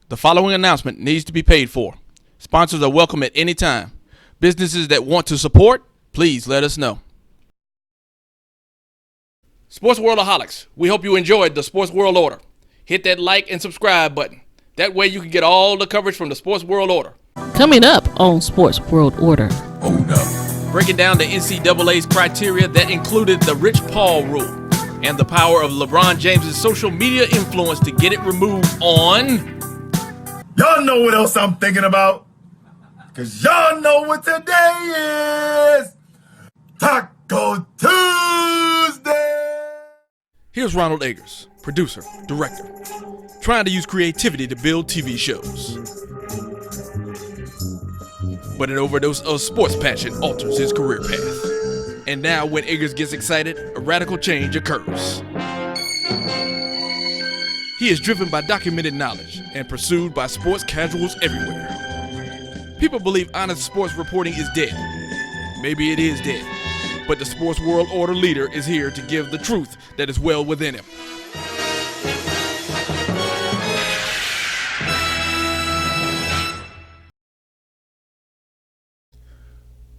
The following announcement needs to be paid for. Sponsors are welcome at any time. Businesses that want to support, please let us know. Sports Worldaholics, we hope you enjoyed the Sports World Order. Hit that like and subscribe button. That way you can get all the coverage from the Sports World Order. Coming up on Sports World Order. Oh no. Breaking down the NCAA's criteria that included the Rich Paul rule and the power of LeBron James' social media influence to get it removed on... Y'all know what else I'm thinking about? Because y'all know what today is. Taco Tuesday. Here's Ronald Eggers, producer, director, trying to use creativity to build TV shows. But an overdose of sports passion alters his career path. And now when Eggers gets excited, a radical change occurs. He is driven by documented knowledge and pursued by sports casuals everywhere. People believe honest sports reporting is dead. Maybe it is dead, but the Sports World Order leader is here to give the truth that is well within him.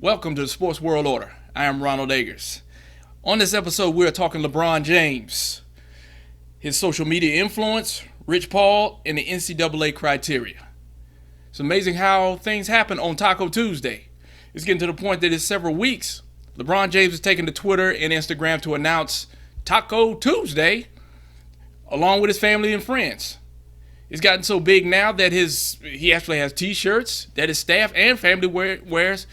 Welcome to the Sports World Order. I am Ronald Eggers. On this episode, we are talking LeBron James, his social media influence, Rich Paul, and the NCAA criteria. It's amazing how things happen on Taco Tuesday. It's getting to the point that in several weeks, LeBron James is taking to Twitter and Instagram to announce Taco Tuesday along with his family and friends. It's gotten so big now that he actually has t-shirts that his staff and family wears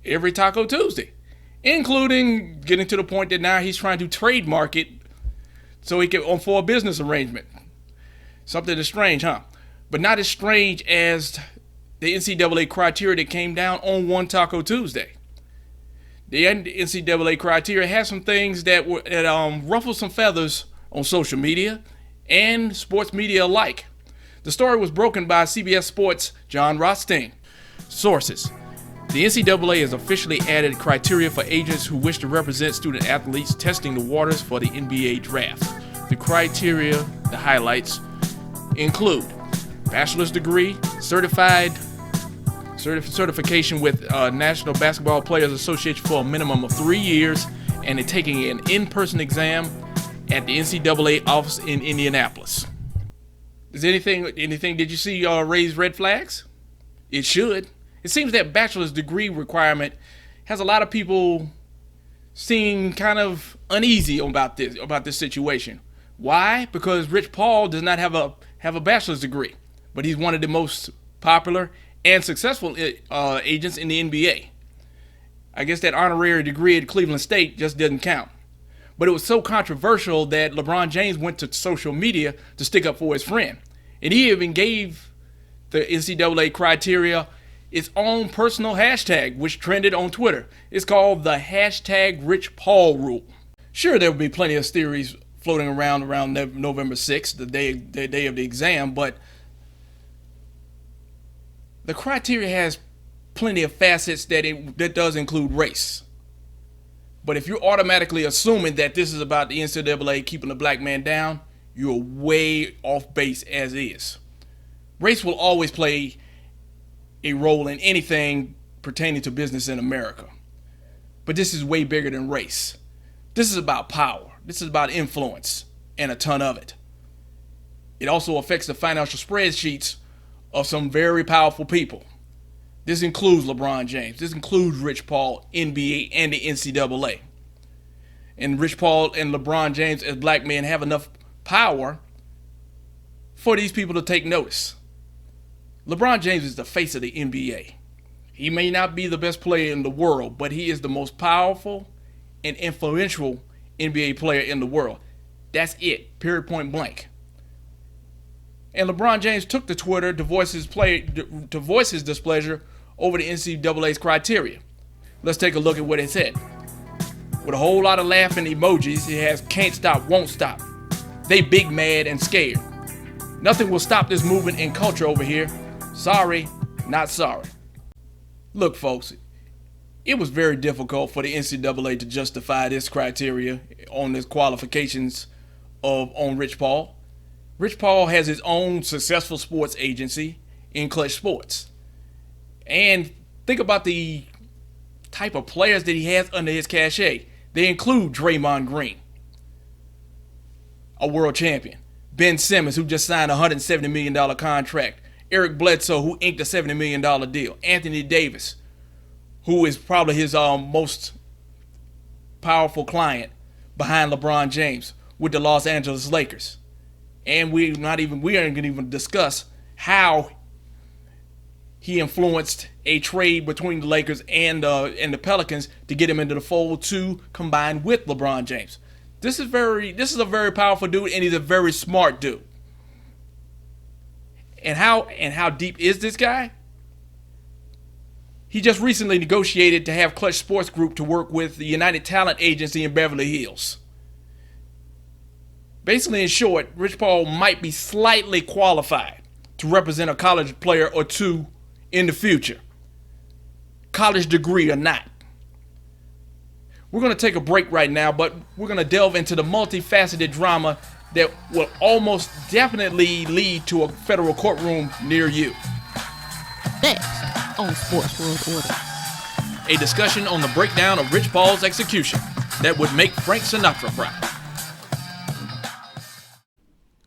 every Taco Tuesday, including getting to the point that now he's trying to trademark it so he can for a business arrangement. Something that's strange, huh? But not as strange as the NCAA criteria that came down on one Taco Tuesday. The NCAA criteria has some things that ruffle some feathers on social media and sports media alike. The story was broken by CBS Sports' John Rothstein. Sources: the NCAA has officially added criteria for agents who wish to represent student athletes testing the waters for the NBA draft. The criteria, the highlights, include bachelor's degree, certification with National Basketball Players Association for a minimum of 3 years, and taking an in-person exam at the NCAA office in Indianapolis. Is anything did you see raise red flags? It should. It seems that bachelor's degree requirement has a lot of people seem kind of uneasy about this situation. Why? Because Rich Paul does not have a bachelor's degree, but he's one of the most popular and successful agents in the NBA. I guess that honorary degree at Cleveland State just doesn't count. But it was so controversial that LeBron James went to social media to stick up for his friend. And he even gave the NCAA criteria its own personal hashtag, which trended on Twitter. It's called the hashtag Rich Paul rule. Sure, there will be plenty of theories floating around November 6th, the day of the exam, but the criteria has plenty of facets that does include race. But if you're automatically assuming that this is about the NCAA keeping the black man down, you're way off base as is. Race will always play a role in anything pertaining to business in America. But this is way bigger than race. This is about power. This is about influence, and a ton of it. It also affects the financial spreadsheets of some very powerful people. This includes LeBron James. This includes Rich Paul, NBA, and the NCAA. And Rich Paul and LeBron James as black men have enough power for these people to take notice. LeBron James is the face of the NBA. He may not be the best player in the world, but he is the most powerful and influential NBA player in the world. That's it, period, point blank. And LeBron James took to Twitter to voice his displeasure over the NCAA's criteria. Let's take a look at what it said. With a whole lot of laughing emojis, it has can't stop, won't stop. They big mad and scared. Nothing will stop this movement and culture over here. Sorry, not sorry. Look, folks, it was very difficult for the NCAA to justify this criteria on his qualifications on Rich Paul. Rich Paul has his own successful sports agency in Clutch Sports. And think about the type of players that he has under his cachet. They include Draymond Green, a world champion. Ben Simmons, who just signed a $170 million contract. Eric Bledsoe, who inked a $70 million deal. Anthony Davis, who is probably his most powerful client behind LeBron James with the Los Angeles Lakers. And we aren't going to even discuss how he influenced a trade between the Lakers and the Pelicans to get him into the fold to combine with LeBron James. This is a very powerful dude, and he's a very smart dude. And how deep is this guy? He just recently negotiated to have Clutch Sports Group to work with the United Talent Agency in Beverly Hills. Basically, in short, Rich Paul might be slightly qualified to represent a college player or two in the future. College degree or not. We're going to take a break right now, but we're going to delve into the multifaceted drama that will almost definitely lead to a federal courtroom near you. Next on Sports World Order. A discussion on the breakdown of Rich Paul's execution that would make Frank Sinatra proud.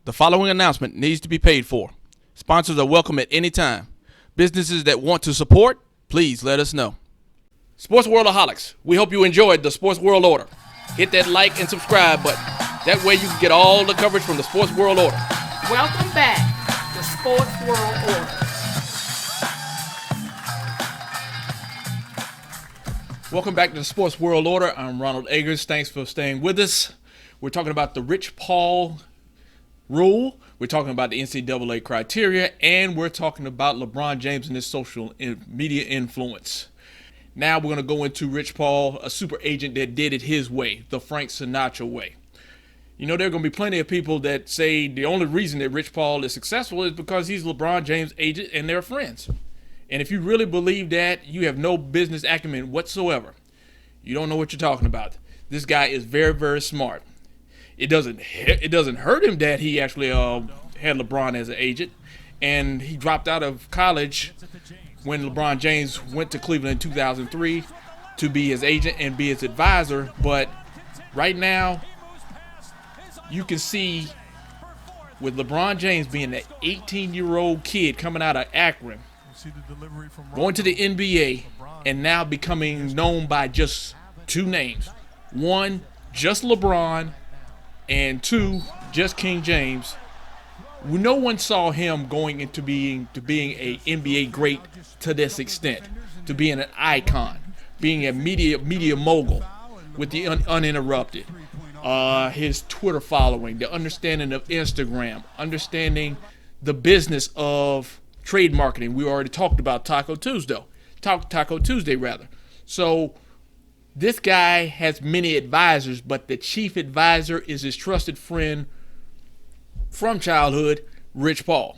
The following announcement needs to be paid for. Sponsors are welcome at any time. Businesses that want to support, please let us know. Sports Worldaholics, we hope you enjoyed the Sports World Order. Hit that like and subscribe button. That way you can get all the coverage from the Sports World Order. Welcome back to Sports World Order. Welcome back to the Sports World Order. I'm Ronald Eggers. Thanks for staying with us. We're talking about the Rich Paul rule. We're talking about the NCAA criteria, and we're talking about LeBron James and his social media influence. Now we're going to go into Rich Paul, a super agent that did it his way, the Frank Sinatra way. You know, there are going to be plenty of people that say the only reason that Rich Paul is successful is because he's LeBron James' agent and they're friends. And if you really believe that, you have no business acumen whatsoever. You don't know what you're talking about. This guy is very, very smart. It doesn't hurt him that he actually had LeBron as an agent, and he dropped out of college when LeBron James went to Cleveland in 2003 to be his agent and be his advisor. But right now, you can see with LeBron James being an 18-year-old kid coming out of Akron, going to the NBA, and now becoming known by just two names. One, just LeBron, and two, just King James. No one saw him going into being a NBA great to this extent, to being an icon, being a media mogul with the uninterrupted. His Twitter following, the understanding of Instagram, understanding the business of trade marketing. We already talked about Taco Tuesday. So this guy has many advisors, but the chief advisor is his trusted friend from childhood, Rich Paul.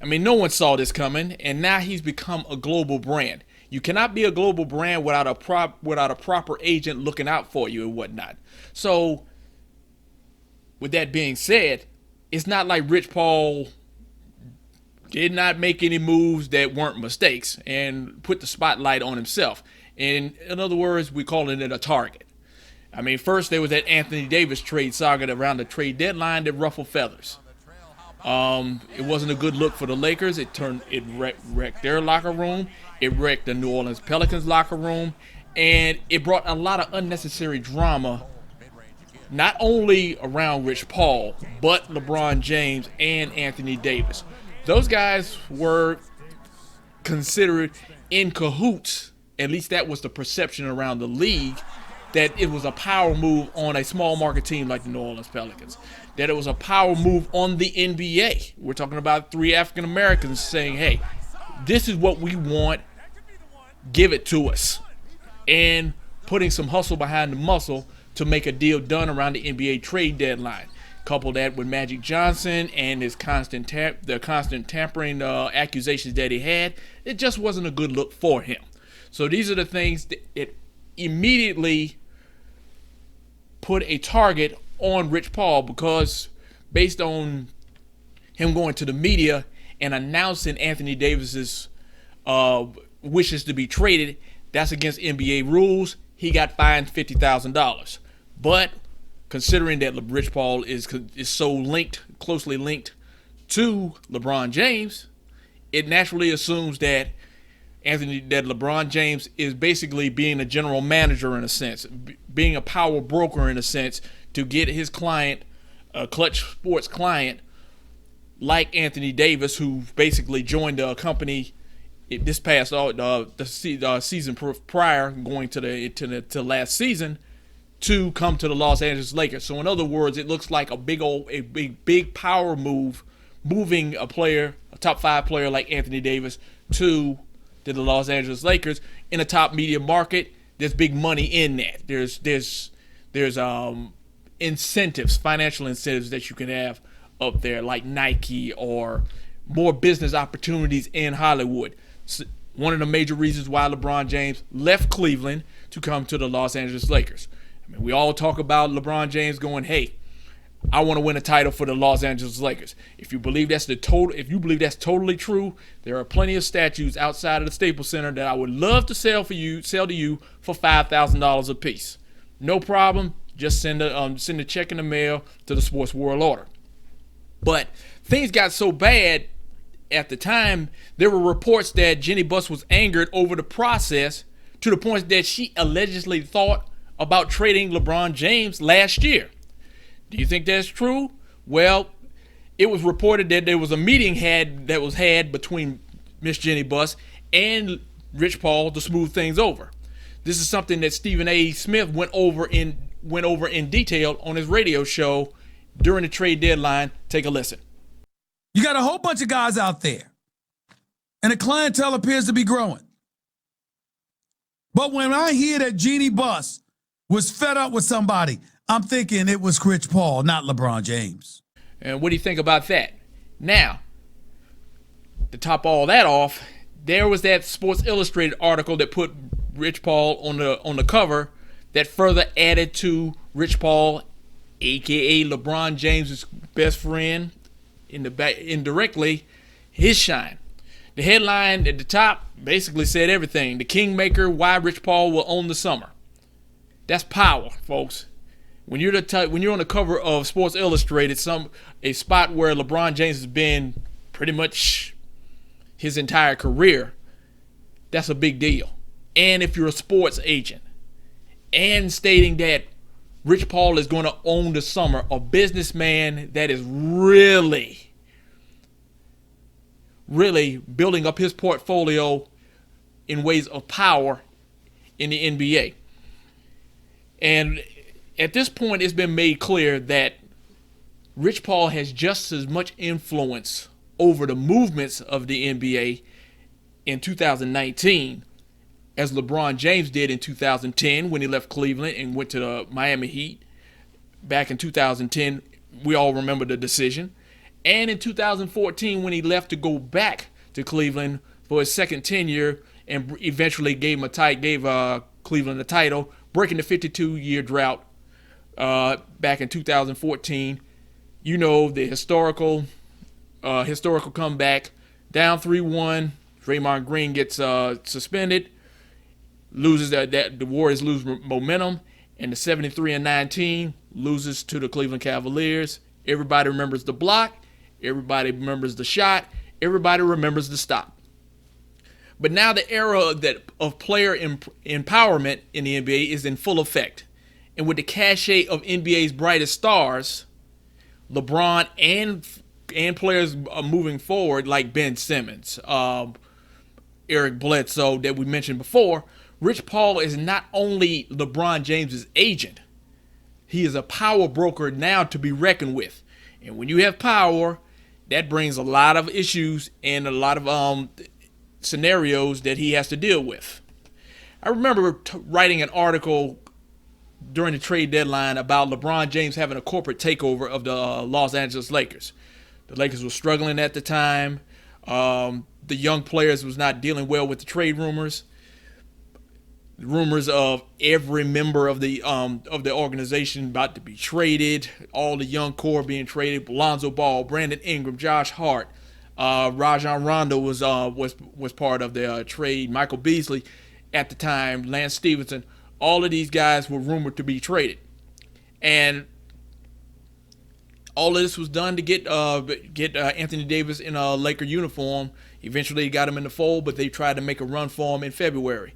I mean, no one saw this coming, and now he's become a global brand. You cannot be a global brand without a proper agent looking out for you and whatnot. So, with that being said, it's not like Rich Paul did not make any moves that weren't mistakes and put the spotlight on himself. In other words, we calling it a target. I mean, first there was that Anthony Davis trade saga around the trade deadline that ruffled feathers. It wasn't a good look for the Lakers. It wrecked their locker room. It wrecked the New Orleans Pelicans locker room, and it brought a lot of unnecessary drama, not only around Rich Paul, but LeBron James and Anthony Davis. Those guys were considered in cahoots. At least that was the perception around the league, that it was a power move on a small market team like the New Orleans Pelicans, that it was a power move on the NBA. We're talking about three African Americans saying, hey, this is what we want, give it to us, and putting some hustle behind the muscle to make a deal done around the NBA trade deadline. Couple that with Magic Johnson and his constant tampering accusations that he had, it just wasn't a good look for him. So these are the things that it immediately put a target on Rich Paul, because based on him going to the media and announcing Anthony Davis's wishes to be traded, that's against NBA rules. He got fined $50,000. But considering that Rich Paul is so closely linked to LeBron James, it naturally assumes that LeBron James is basically being a general manager in a sense, being a power broker in a sense, to get his client, a Clutch Sports client, like Anthony Davis, who basically joined the company this past the season prior, going to last season, to come to the Los Angeles Lakers. So in other words, it looks like a big power move, moving a top 5 player like Anthony Davis to the Los Angeles Lakers in a top media market. There's big money in that. There's incentives, financial incentives that you can have up there, like Nike, or more business opportunities in Hollywood. So one of the major reasons why LeBron James left Cleveland to come to the Los Angeles Lakers. I mean, we all talk about LeBron James going, "Hey, I want to win a title for the Los Angeles Lakers." If you believe that's totally true, there are plenty of statues outside of the Staples Center that I would love to sell to you for $5,000 a piece. No problem. Just send a check in the mail to the Sports World Order. But things got so bad at the time, there were reports that Jenny Buss was angered over the process to the point that she allegedly thought about trading LeBron James last year. Do you think that's true? Well, it was reported that there was a meeting that was had between Miss Jenny Buss and Rich Paul to smooth things over. This is something that Stephen A. Smith went over in detail on his radio show during the trade deadline. Take a listen. You got a whole bunch of guys out there, and the clientele appears to be growing. But when I hear that Jeannie Buss was fed up with somebody, I'm thinking it was Rich Paul, not LeBron James. And what do you think about that? Now, to top all that off, there was that Sports Illustrated article that put Rich Paul on the cover that further added to Rich Paul, aka LeBron James's best friend, indirectly, his shine. The headline at the top basically said everything. The Kingmaker, why Rich Paul will own the summer. That's power, folks. When you're on the cover of Sports Illustrated, a spot where LeBron James has been pretty much his entire career, that's a big deal. And if you're a sports agent, and stating that Rich Paul is going to own the summer, a businessman that is really building up his portfolio in ways of power in the NBA. And at this point, it's been made clear that Rich Paul has just as much influence over the movements of the NBA in 2019 as LeBron James did in 2010 when he left Cleveland and went to the Miami Heat. Back in 2010, we all remember the decision. And in 2014 when he left to go back to Cleveland for his second tenure and eventually gave Cleveland a title, breaking the 52-year drought back in 2014. You know, the historical comeback, down 3-1. Draymond Green gets suspended, loses the Warriors lose momentum, and the 73-19 loses to the Cleveland Cavaliers. Everybody remembers the block, everybody remembers the shot, everybody remembers the stop. But now the era of player empowerment in the NBA is in full effect. And with the cachet of NBA's brightest stars, LeBron and players moving forward like Ben Simmons, Eric Bledsoe that we mentioned before, Rich Paul is not only LeBron James's agent, he is a power broker now to be reckoned with. And when you have power, that brings a lot of issues and a lot of scenarios that he has to deal with. I remember writing an article during the trade deadline about LeBron James having a corporate takeover of the Los Angeles Lakers. The Lakers were struggling at the time. The young players was not dealing well with the trade rumors. rumors of every member of the organization about to be traded, all the young core being traded, Lonzo Ball, Brandon Ingram, Josh Hart, Rajon Rondo was part of the trade, Michael Beasley at the time, Lance Stevenson. All of these guys were rumored to be traded, and all of this was done to get Anthony Davis in a Laker uniform. Eventually, he got him in the fold, but they tried to make a run for him in February.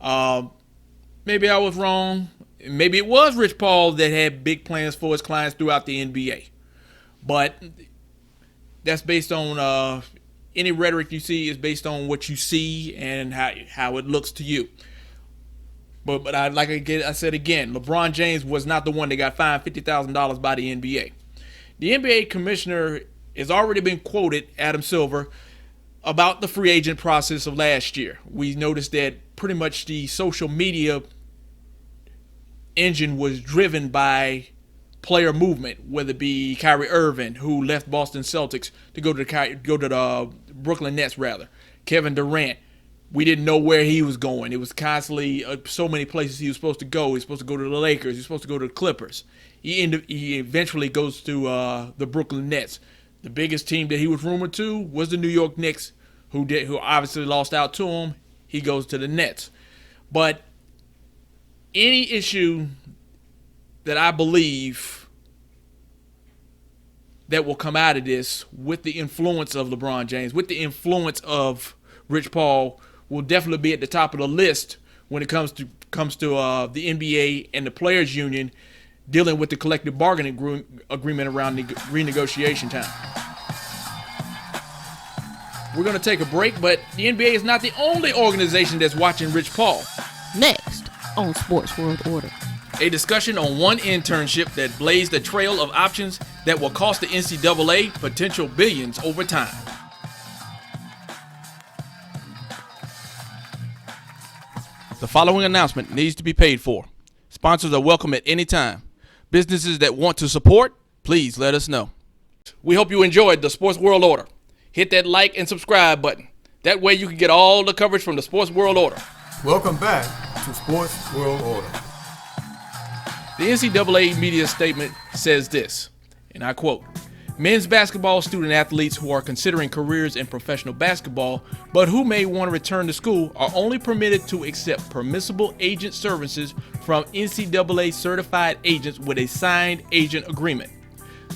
Maybe I was wrong. Maybe it was Rich Paul that had big plans for his clients throughout the NBA. But that's based on any rhetoric you see is based on what you see and how it looks to you. But like I said again, LeBron James was not the one that got fined $50,000 by the NBA. The NBA commissioner has already been quoted, Adam Silver, about the free agent process of last year. We noticed that pretty much the social media engine was driven by player movement, whether it be Kyrie Irving, who left Boston Celtics to go to the Brooklyn Nets, rather. Kevin Durant. We didn't know where he was going. It was constantly so many places he was supposed to go. He was supposed to go to the Lakers. He was supposed to go to the Clippers. He eventually goes to the Brooklyn Nets. The biggest team that he was rumored to was the New York Knicks, who obviously lost out to him. He goes to the Nets. But any issue that I believe that will come out of this with the influence of LeBron James, with the influence of Rich Paul, will definitely be at the top of the list when it comes to the NBA and the Players Union dealing with the collective bargaining agreement around renegotiation time. We're going to take a break, but the NBA is not the only organization that's watching Rich Paul. Next on Sports World Order. A discussion on one internship that blazed a trail of options that will cost the NCAA potential billions over time. The following announcement needs to be paid for. Sponsors are welcome at any time. Businesses that want to support, please let us know. We hope you enjoyed the Sports World Order. Hit that like and subscribe button. That way you can get all the coverage from the Sports World Order. Welcome back to Sports World Order. The NCAA media statement says this, and I quote, "Men's basketball student athletes who are considering careers in professional basketball, but who may want to return to school, are only permitted to accept permissible agent services from NCAA certified agents with a signed agent agreement."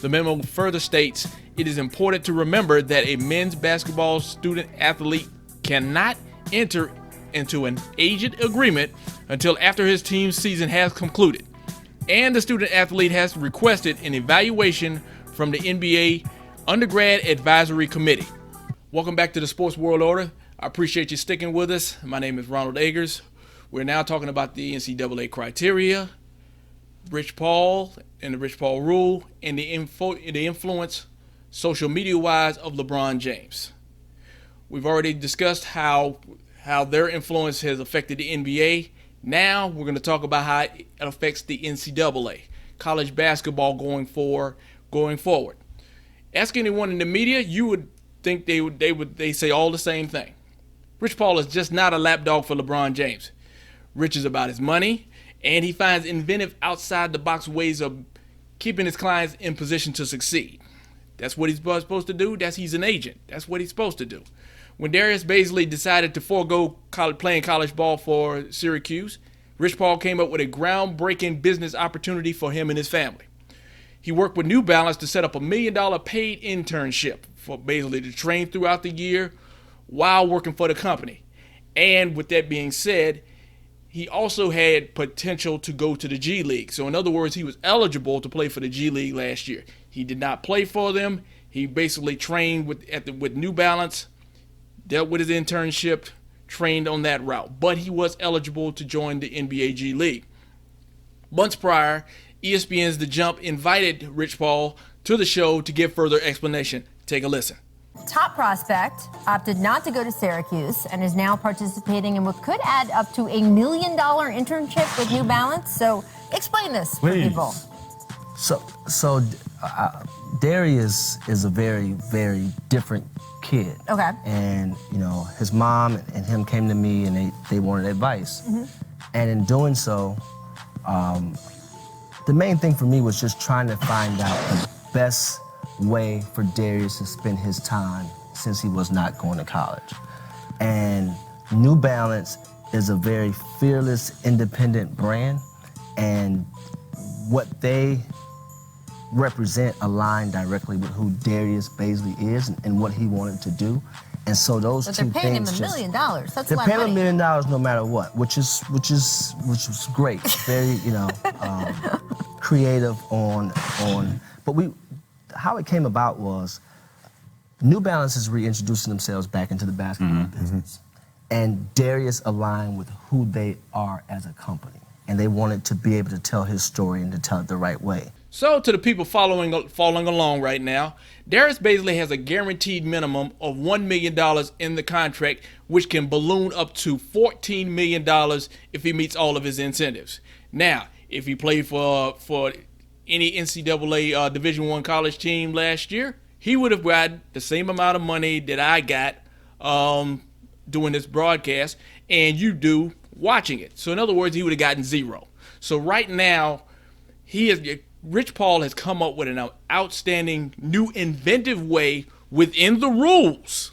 The memo further states, "It is important to remember that a men's basketball student athlete cannot enter into an agent agreement until after his team's season has concluded, and the student athlete has requested an evaluation from the NBA Undergrad Advisory Committee." Welcome back to the Sports World Order. I appreciate you sticking with us. My name is Ronald Eggers. We're now talking about the NCAA criteria, Rich Paul and the Rich Paul rule, and the influence social media-wise of LeBron James. We've already discussed how their influence has affected the NBA. Now we're going to talk about how it affects the NCAA, college basketball going forward. Ask anyone in the media, you would think they say all the same thing. Rich Paul is just not a lapdog for LeBron James. Rich is about his money, and he finds inventive outside-the-box ways of keeping his clients in position to succeed. That's what he's supposed to do. He's an agent. That's what he's supposed to do. When Darius Baisley decided to forego playing college ball for Syracuse, Rich Paul came up with a groundbreaking business opportunity for him and his family. He worked with New Balance to set up $1 million paid internship for Baisley to train throughout the year while working for the company. And with that being said, he also had potential to go to the G League. So in other words, he was eligible to play for the G League last year. He did not play for them. He basically trained with New Balance, dealt with his internship, trained on that route. But he was eligible to join the NBA G League. Months prior, ESPN's The Jump invited Rich Paul to the show to give further explanation. Take a listen. Top prospect opted not to go to Syracuse and is now participating in what could add up to $1 million internship with New Balance. So explain this for people. So Darius is a very, very different kid. Okay. And, his mom and him came to me and they wanted advice. Mm-hmm. And in doing so, the main thing for me was just trying to find out the best way for Darius to spend his time since he was not going to college. And New Balance is a very fearless, independent brand, and what they represent aligned directly with who Darius Baisley is and what he wanted to do. And so those But two they're paying him things $1 million. That's a they're lot paying of him money. $1 million no matter what, which was great. Very, creative on. But how it came about was New Balance is reintroducing themselves back into the basketball business, and Darius aligned with who they are as a company, and they wanted to be able to tell his story and to tell it the right way. So to the people following along right now, Darius Baisley has a guaranteed minimum of $1 million in the contract, which can balloon up to $14 million if he meets all of his incentives. Now, if he played for any NCAA Division I college team last year, he would have gotten the same amount of money that I got doing this broadcast and you do watching it. So in other words, he would have gotten zero. So right now, Rich Paul has come up with an outstanding, new, inventive way within the rules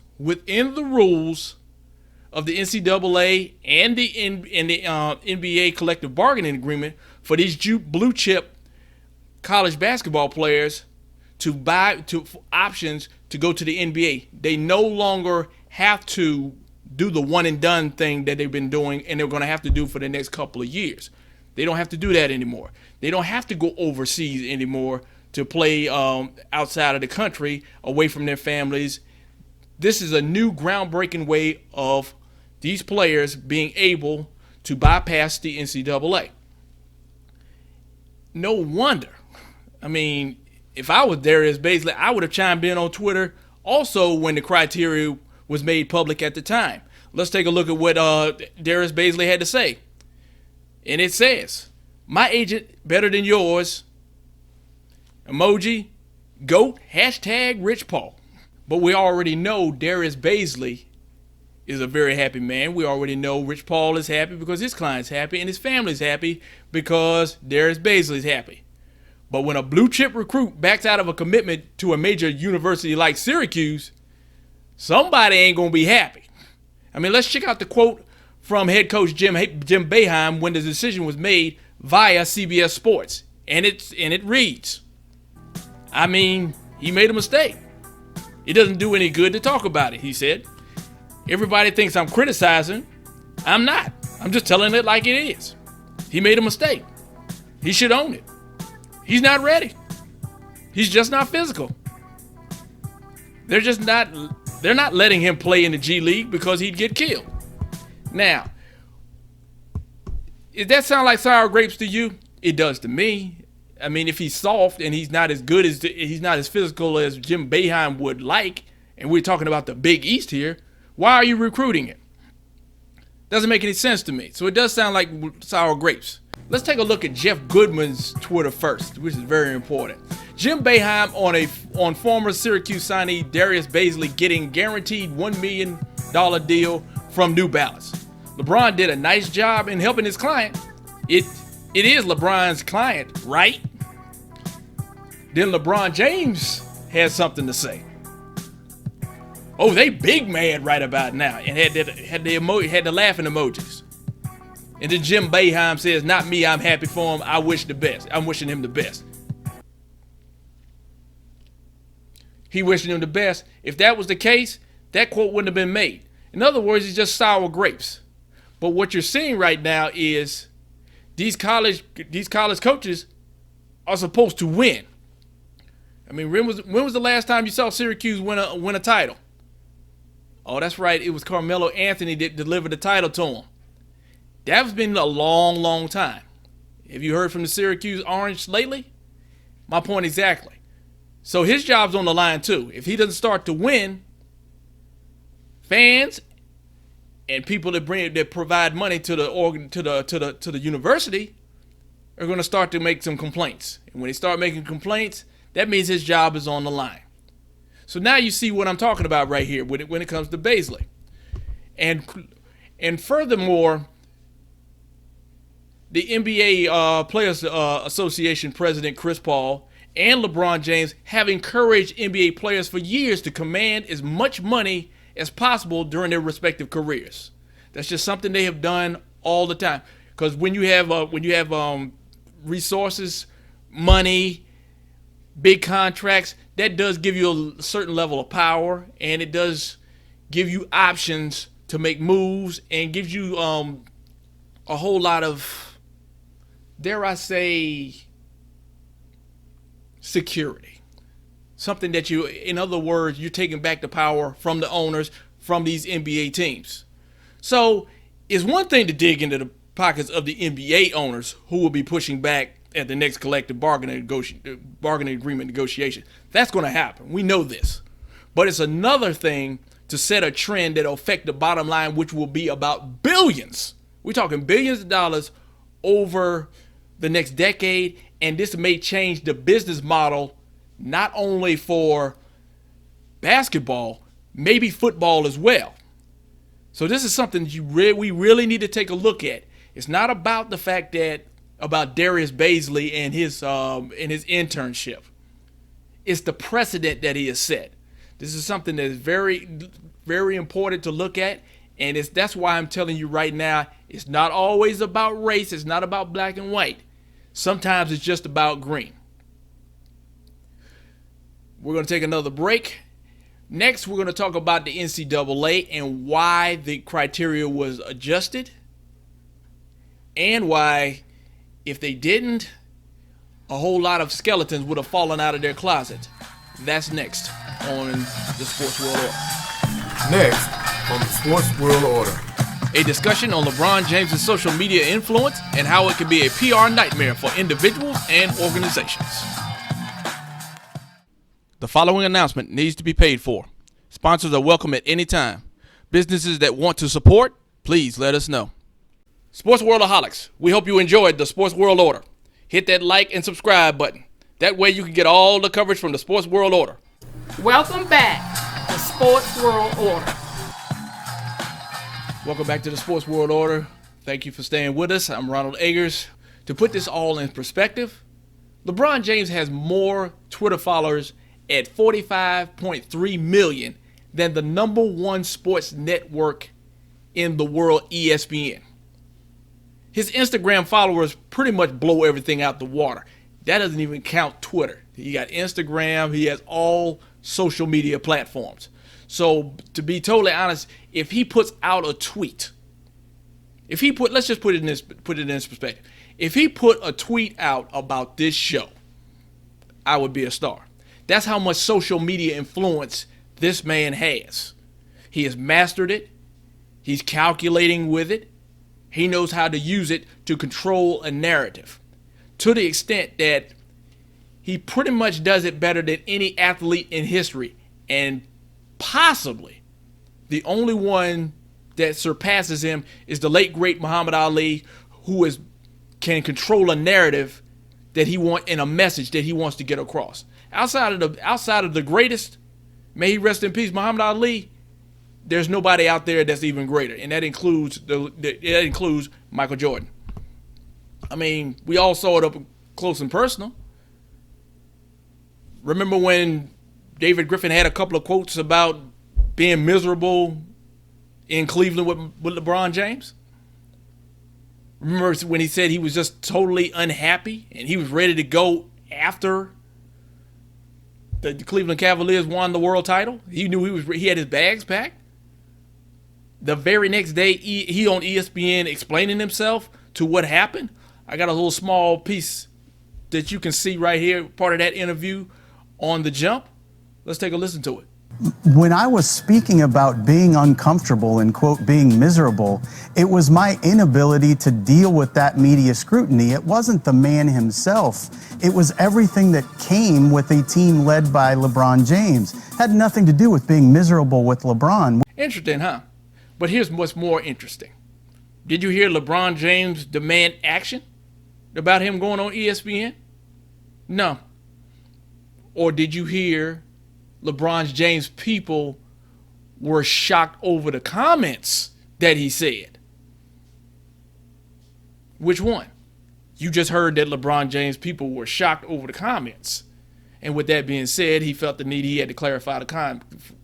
of the NCAA and the NBA collective bargaining agreement for these blue chip college basketball players to buy options to go to the NBA. They no longer have to do the one and done thing that they've been doing and they're going to have to do for the next couple of years. They don't have to do that anymore. They don't have to go overseas anymore to play outside of the country, away from their families. This is a new groundbreaking way of these players being able to bypass the NCAA. No wonder. I mean, if I was Darius Baisley, I would have chimed in on Twitter also when the criteria was made public at the time. Let's take a look at what Darius Baisley had to say. And it says, "My agent better than yours. Emoji, GOAT, #Rich Paul." But we already know Darius Baisley is a very happy man. We already know Rich Paul is happy because his client's happy and his family's happy because Darius Baisley's happy. But when a blue chip recruit backs out of a commitment to a major university like Syracuse, somebody ain't gonna be happy. I mean, let's check out the quote from head coach Jim Boeheim when the decision was made via CBS Sports, and it reads, I mean, he made a mistake. It doesn't do any good to talk about it, he said. Everybody thinks I'm criticizing. I'm not. I'm just telling it like it is. He made a mistake. He should own it. He's not ready. He's just not physical. They're not letting him play in the G League because he'd get killed. Now, does that sound like sour grapes to you? It does to me. I mean, if he's soft and he's not as physical as Jim Boeheim would like, and we're talking about the Big East here, why are you recruiting him? Doesn't make any sense to me. So it does sound like sour grapes. Let's take a look at Jeff Goodman's Twitter first, which is very important. Jim Boeheim on former Syracuse signee Darius Baisley getting guaranteed $1 million deal from New Balance. LeBron did a nice job in helping his client. It is LeBron's client, right? Then LeBron James has something to say. Oh, they big mad right about now, and had the laughing emojis. And then Jim Boeheim says, "Not me. I'm happy for him. I wish the best. I'm wishing him the best." He wishing him the best. If that was the case, that quote wouldn't have been made. In other words, it's just sour grapes. But what you're seeing right now is these college coaches are supposed to win. I mean, when was the last time you saw Syracuse win a title? Oh, that's right. It was Carmelo Anthony that delivered the title to him. That's been a long, long time. Have you heard from the Syracuse Orange lately? My point exactly. So his job's on the line too. If he doesn't start to win, fans and people that provide money to the university are going to start to make some complaints. And when they start making complaints, that means his job is on the line. So now you see what I'm talking about right here when it comes to Baisley. And furthermore, the NBA Players Association President Chris Paul and LeBron James have encouraged NBA players for years to command as much money as possible during their respective careers. That's just something they have done all the time. Because when you have resources, money, big contracts, that does give you a certain level of power, and it does give you options to make moves, and gives you a whole lot of, dare I say, security. Something that you, in other words, you're taking back the power from the owners, from these NBA teams. So it's one thing to dig into the pockets of the NBA owners who will be pushing back at the next collective bargaining agreement negotiation. That's going to happen. We know this. But it's another thing to set a trend that will affect the bottom line, which will be about billions. We're talking billions of dollars over the next decade, and this may change the business model not only for basketball, maybe football as well. So this is something we really need to take a look at. It's not about the fact that about Darius Baisley and his internship. It's the precedent that he has set. This is something that is very, very important to look at, and that's why I'm telling you right now, it's not always about race. It's not about black and white. Sometimes it's just about green. We're going to take another break. Next, we're going to talk about the NCAA and why the criteria was adjusted, and why, if they didn't, a whole lot of skeletons would have fallen out of their closet. That's next on the Sports World Order. Next on the Sports World Order. A discussion on LeBron James' social media influence and how it can be a PR nightmare for individuals and organizations. The following announcement needs to be paid for. Sponsors are welcome at any time. Businesses that want to support, please let us know. Sports Worldaholics, we hope you enjoyed the Sports World Order. Hit that like and subscribe button. That way you can get all the coverage from the Sports World Order. Welcome back to Sports World Order. Welcome back to the Sports World Order. Thank you for staying with us. I'm Ronald Eggers. To put this all in perspective, LeBron James has more Twitter followers at 45.3 million than the number one sports network in the world, ESPN. His Instagram followers pretty much blow everything out the water. That doesn't even count Twitter. He got Instagram. He has all social media platforms. So to be totally honest, if he puts out a tweet, let's just put it in this perspective. If he put a tweet out about this show, I would be a star. That's how much social media influence this man has. He has mastered it. He's calculating with it. He knows how to use it to control a narrative, to the extent that he pretty much does it better than any athlete in history, and possibly the only one that surpasses him is the late great Muhammad Ali, who can control a narrative that he wants and a message that he wants to get across. Outside of the greatest, may he rest in peace, Muhammad Ali, there's nobody out there that's even greater, and that includes Michael Jordan. I mean, we all saw it up close and personal. Remember when David Griffin had a couple of quotes about being miserable in Cleveland with LeBron James? Remember when he said he was just totally unhappy and he was ready to go after the Cleveland Cavaliers won the world title? He knew he had his bags packed. The very next day, he on ESPN explaining himself to what happened. I got a little small piece that you can see right here, part of that interview on The Jump. Let's take a listen to it. When I was speaking about being uncomfortable and, quote, being miserable, it was my inability to deal with that media scrutiny. It wasn't the man himself. It was everything that came with a team led by LeBron James. It had nothing to do with being miserable with LeBron. Interesting, huh? But here's what's more interesting. Did you hear LeBron James demand action about him going on ESPN? No. Or did you hear LeBron James people were shocked over the comments that he said? Which one? You just heard that LeBron James people were shocked over the comments. And with that being said, he felt the need he had to clarify the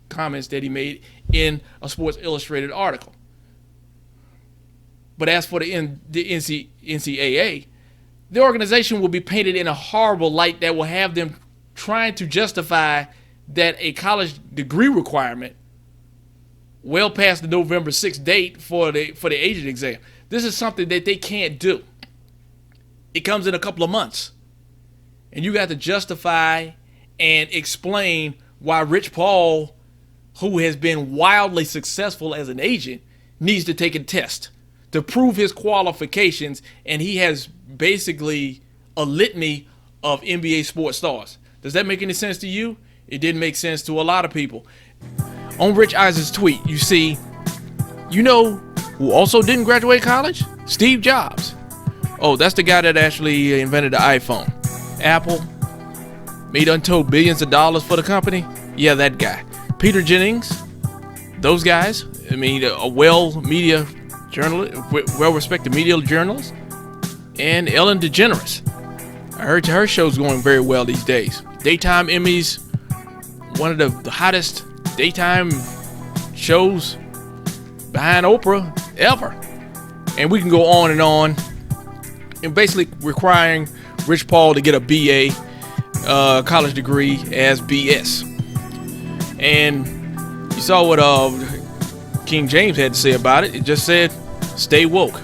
comments that he made in a Sports Illustrated article. But as for the NCAA, the organization will be painted in a horrible light that will have them trying to justify that a college degree requirement well past the November 6th date for the agent exam. This is something that they can't do. It comes in a couple of months. And you got to justify and explain why Rich Paul, who has been wildly successful as an agent, needs to take a test to prove his qualifications, and he has basically a litany of NBA sports stars. Does that make any sense to you? It didn't make sense to a lot of people. On Rich Eis's tweet, you see, you know who also didn't graduate college? Steve Jobs. Oh, that's the guy that actually invented the iPhone. Apple made untold billions of dollars for the company. Yeah, that guy. Peter Jennings, those guys. I mean, a well-respected media journalist. And Ellen DeGeneres. I heard her show's going very well these days. Daytime Emmys, one of the hottest daytime shows behind Oprah ever. And we can go on, and basically requiring Rich Paul to get a BA college degree as BS. And you saw what King James had to say about it. It just said, stay woke.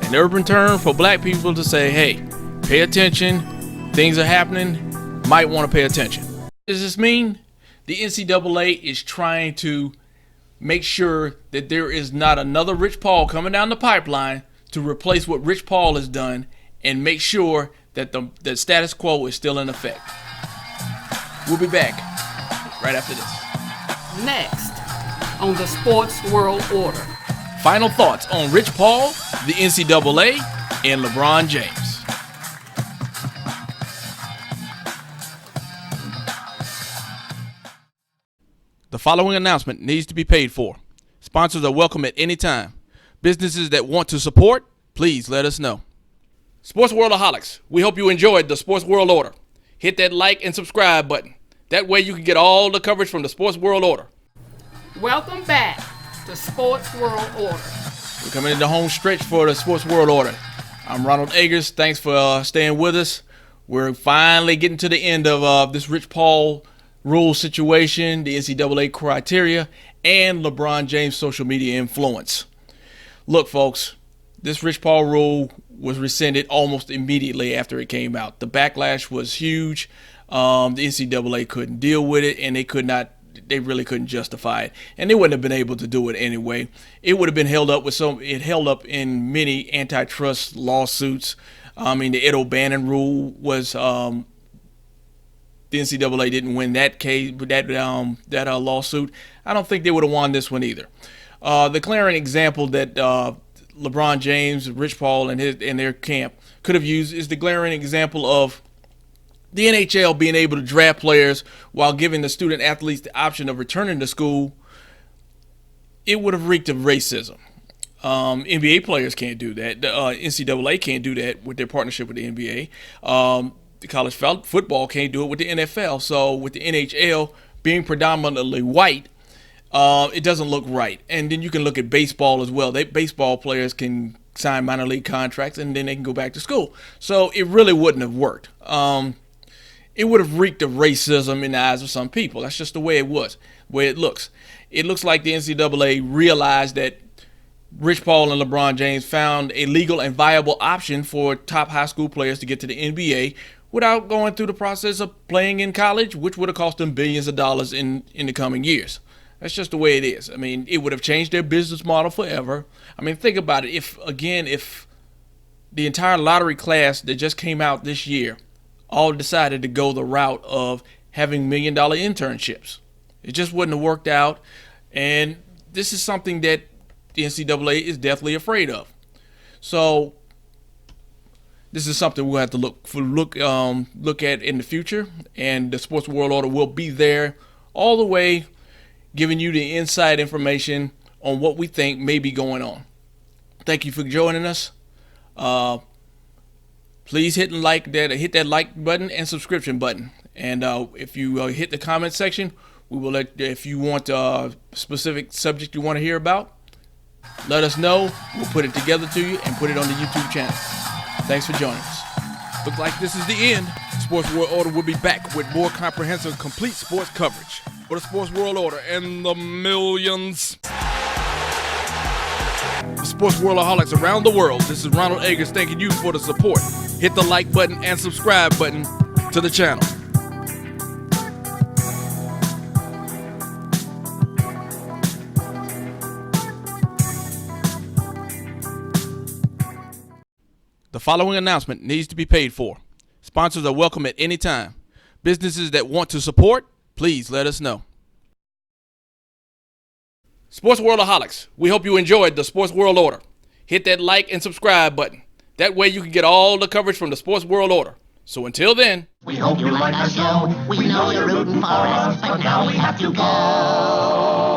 An urban term for black people to say, hey, pay attention. Things are happening. Might want to pay attention. What does this mean? The NCAA is trying to make sure that there is not another Rich Paul coming down the pipeline to replace what Rich Paul has done, and make sure that the status quo is still in effect. We'll be back right after this. Next on the Sports World Order. Final thoughts on Rich Paul, the NCAA, and LeBron James. The following announcement needs to be paid for. Sponsors are welcome at any time. Businesses that want to support, please let us know. Sports Worldaholics, we hope you enjoyed the Sports World Order. Hit that like and subscribe button. That way you can get all the coverage from the Sports World Order. Welcome back to Sports World Order. We're coming into home stretch for the Sports World Order. I'm Ronald Agers. Thanks for staying with us. We're finally getting to the end of this Rich Paul rule situation, the NCAA criteria, and LeBron James' social media influence. Look, folks, this Rich Paul rule was rescinded almost immediately after it came out. The backlash was huge. The NCAA couldn't deal with it, and they really couldn't justify it. And they wouldn't have been able to do it anyway. It would have been held up in many antitrust lawsuits. The Ed O'Bannon rule was, the NCAA didn't win that case, that lawsuit. I don't think they would have won this one either. The glaring example that LeBron James, Rich Paul, and their camp could have used is the glaring example of the NHL being able to draft players while giving the student athletes the option of returning to school. It would have reeked of racism. NBA players can't do that. The NCAA can't do that with their partnership with the NBA. The college football can't do it with the NFL. So with the NHL being predominantly white, it doesn't look right. And then you can look at baseball as well. Baseball players can sign minor league contracts and then they can go back to school. So it really wouldn't have worked. It would have reeked of racism in the eyes of some people. That's just the way it was, the way it looks. It looks like the NCAA realized that Rich Paul and LeBron James found a legal and viable option for top high school players to get to the NBA without going through the process of playing in college, which would have cost them billions of dollars in the coming years. That's just the way it is. It would have changed their business model forever. Think about it. If the entire lottery class that just came out this year all decided to go the route of having $1 million internships, it just wouldn't have worked out. And this is something that the NCAA is deathly afraid of. So this is something we'll have to look at in the future, and the Sports World Order will be there all the way, giving you the inside information on what we think may be going on. Thank you for joining us. please hit that like button and subscription button. And if you hit the comment section, we will if you want a specific subject you want to hear about, let us know. We'll put it together to you and put it on the YouTube channel. Thanks for joining us. Looks like this is the end. Sports World Order will be back with more comprehensive, complete sports coverage for the Sports World Order and the millions. The Sports Worldaholics around the world, this is Ronald Eggers thanking you for the support. Hit the like button and subscribe button to the channel. The following announcement needs to be paid for. Sponsors are welcome at any time. Businesses that want to support, please let us know. Sports Worldaholics, we hope you enjoyed the Sports World Order. Hit that like and subscribe button. That way you can get all the coverage from the Sports World Order. So until then, we hope you like our show. We know you're rooting for us, but now we have to go.